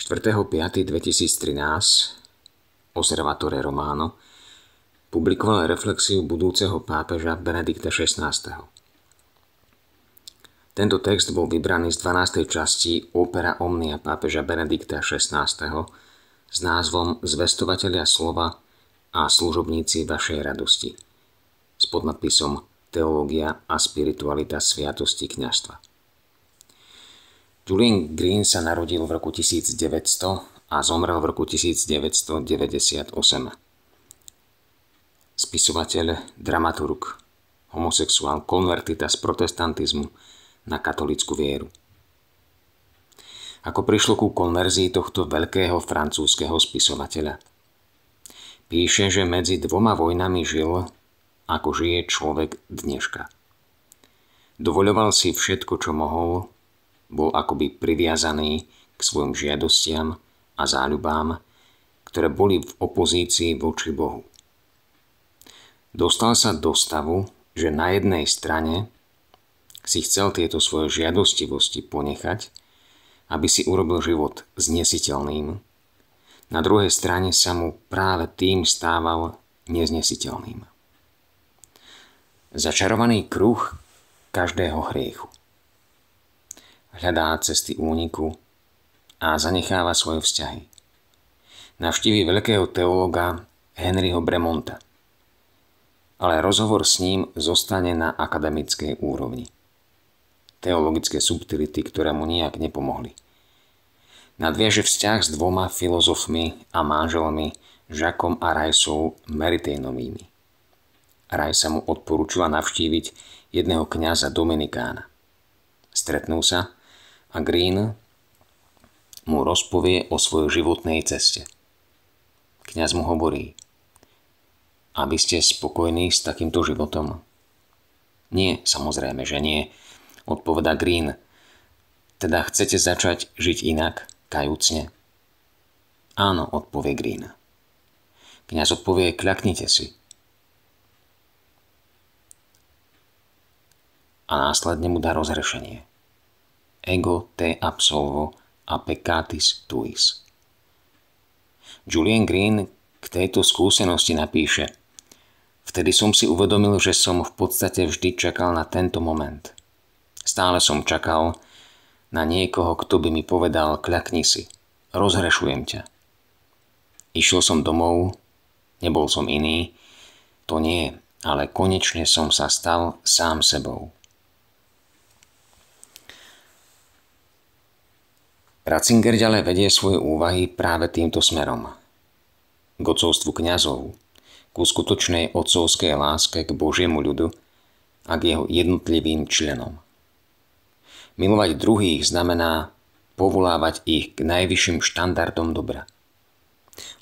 4.5.2013 Osservatore Romano publikoval reflexiu budúceho pápeža Benedikta XVI. Tento text bol vybraný z 12. časti Opera Omnia pápeža Benedikta XVI s názvom Zvestovatelia slova a služobníci vašej radosti s podnadpisom Teológia a spiritualita sviatosti kňazstva. Julian Green sa narodil v roku 1900 a zomrel v roku 1998. Spisovateľ, dramaturg, homosexuál, konvertita z protestantizmu na katolícku vieru. Ako prišlo ku konverzii tohto veľkého francúzskeho spisovateľa? Píše, že medzi dvoma vojnami žil, ako žije človek dneška. Dovoľoval si všetko, čo mohol, bol akoby priviazaný k svojim žiadostiam a záľubám, ktoré boli v opozícii voči Bohu. Dostal sa do stavu, že na jednej strane si chcel tieto svoje žiadostivosti ponechať, aby si urobil život znesiteľným. Na druhej strane sa mu práve tým stával neznesiteľným. Začarovaný kruh každého hriechu. Hľadá cesty úniku a zanecháva svoje vzťahy. Navštíví veľkého teológa Henryho Bremonta, ale rozhovor s ním zostane na akademickej úrovni. Teologické subtility, ktoré mu nijak nepomohli. Nadviaže vzťah s dvoma filozofmi a manželmi Jacquesom a Raisou Meritainovými. Raisa mu odporúčila navštíviť jedného kňaza Dominikána. Stretnú sa a Green mu rozpovie o svojej životnej ceste. Kňaz mu hovorí: a vy ste spokojní s takýmto životom? Nie, samozrejme, že nie, odpovedá Green. Teda chcete začať žiť inak, kajúcne? Áno, odpovie Green. Kňaz odpovie: kľaknite si. A následne mu dá rozhrešenie. Ego te absolvo a peccatis tuis. Julian Green k tejto skúsenosti napíše: vtedy som si uvedomil, že som v podstate vždy čakal na tento moment. Stále som čakal na niekoho, kto by mi povedal: kľakni si, rozhrešujem ťa. Išiel som domov, nebol som iný, to nie, ale konečne som sa stal sám sebou. Ratzinger ďalej vedie svoje úvahy práve týmto smerom. K otcovstvu kňazov, ku skutočnej otcovskej láske k Božiemu ľudu a k jeho jednotlivým členom. Milovať druhých znamená povolávať ich k najvyšším štandardom dobra.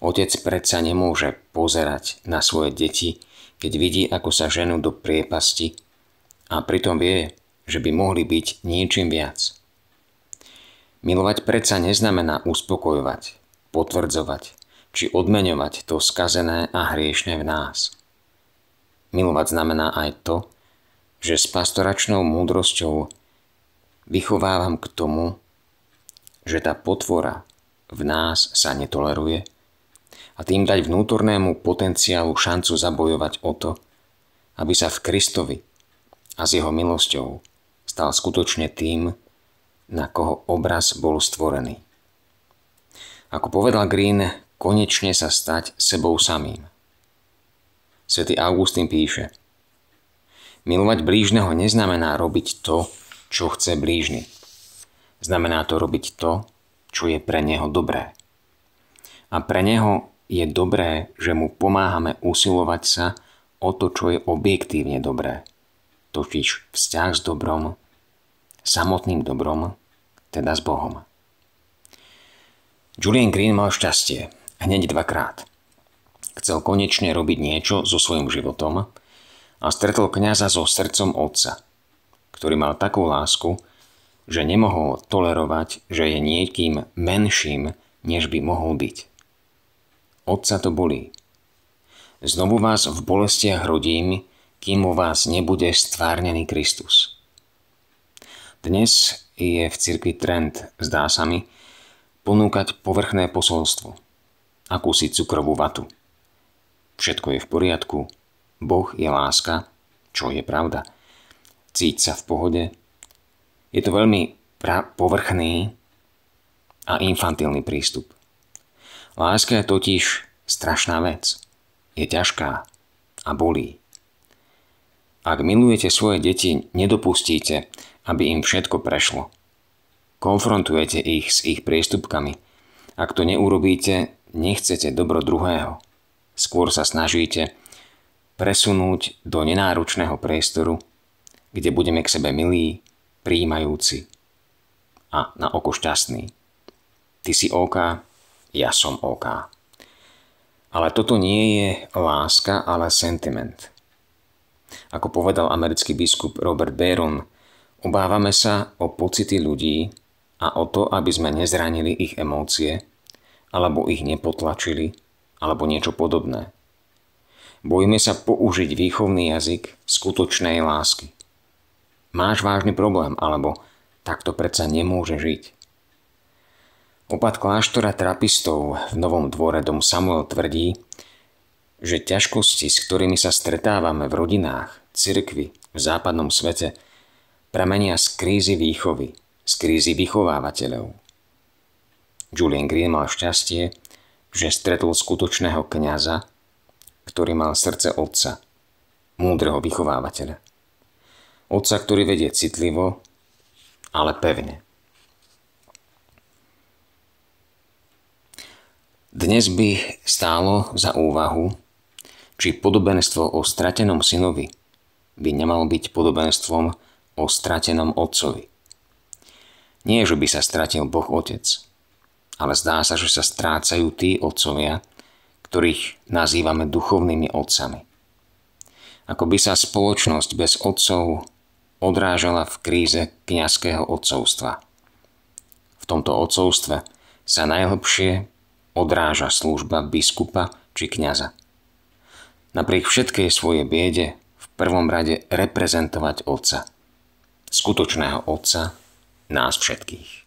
Otec predsa nemôže pozerať na svoje deti, keď vidí, ako sa ženú do priepasti a pritom vie, že by mohli byť niečím viac. Milovať predsa neznamená uspokojovať, potvrdzovať či odmeňovať to skazené a hriešne v nás. Milovať znamená aj to, že s pastoračnou múdrosťou vychovávam k tomu, že tá potvora v nás sa netoleruje a tým dať vnútornému potenciálu šancu zabojovať o to, aby sa v Kristovi a s jeho milosťou stal skutočne tým, na koho obraz bol stvorený. Ako povedal Green, konečne sa stať sebou samým. Svätý Augustín píše: milovať blížneho neznamená robiť to, čo chce blížny. Znamená to robiť to, čo je pre neho dobré. A pre neho je dobré, že mu pomáhame usilovať sa o to, čo je objektívne dobré. Totiž vzťah s dobrom, samotným dobrom, teda s Bohom. Julian Green mal šťastie hneď dvakrát. Chcel konečne robiť niečo so svojím životom a stretol kňaza so srdcom otca, ktorý mal takú lásku, že nemohol tolerovať, že je niekým menším, než by mohol byť. Otca to bolí. Znovu vás v bolestiach rodím, kým u vás nebude stvárnený Kristus. Dnes je v cirkvi trend, zdá sa mi, ponúkať povrchné posolstvo, akúsi cukrovú vatu. Všetko je v poriadku, Boh je láska, čo je pravda. Cíť sa v pohode. Je to veľmi povrchný a infantilný prístup. Láska je totiž strašná vec. Je ťažká a bolí. Ak milujete svoje deti, nedopustíte, aby im všetko prešlo. Konfrontujete ich s ich priestupkami. Ak to neurobíte, nechcete dobro druhého. Skôr sa snažíte presunúť do nenáročného priestoru, kde budeme k sebe milí, prijímajúci a na oko šťastný. Ty si OK, ja som OK. Ale toto nie je láska, ale sentiment. Ako povedal americký biskup Robert Barron, obávame sa o pocity ľudí a o to, aby sme nezranili ich emócie, alebo ich nepotlačili, alebo niečo podobné. Bojíme sa použiť výchovný jazyk skutočnej lásky. Máš vážny problém, alebo takto predsa nemôže žiť. Opat kláštora trapistov v Novom Dvore dom Samuel tvrdí, že ťažkosti, s ktorými sa stretávame v rodinách, cirkvi, v západnom svete, pramenia z krízy výchovy, z krízy vychovávateľov. Julian Green mal šťastie, že stretol skutočného kňaza, ktorý mal srdce otca, múdreho vychovávateľa. Otca, ktorý vedie citlivo, ale pevne. Dnes by stálo za úvahu, či podobenstvo o stratenom synovi by nemalo byť podobenstvom o stratenom otcovi. Nie, že by sa stratil Boh Otec, ale zdá sa, že sa strácajú tí otcovia, ktorých nazývame duchovnými otcami. Ako by sa spoločnosť bez otcov odrážala v kríze kňazského otcovstva. V tomto otcovstve sa najhlbšie odráža služba biskupa či kňaza. Napriek všetkej svojej biede v prvom rade reprezentovať otca. Skutočného otca nás všetkých.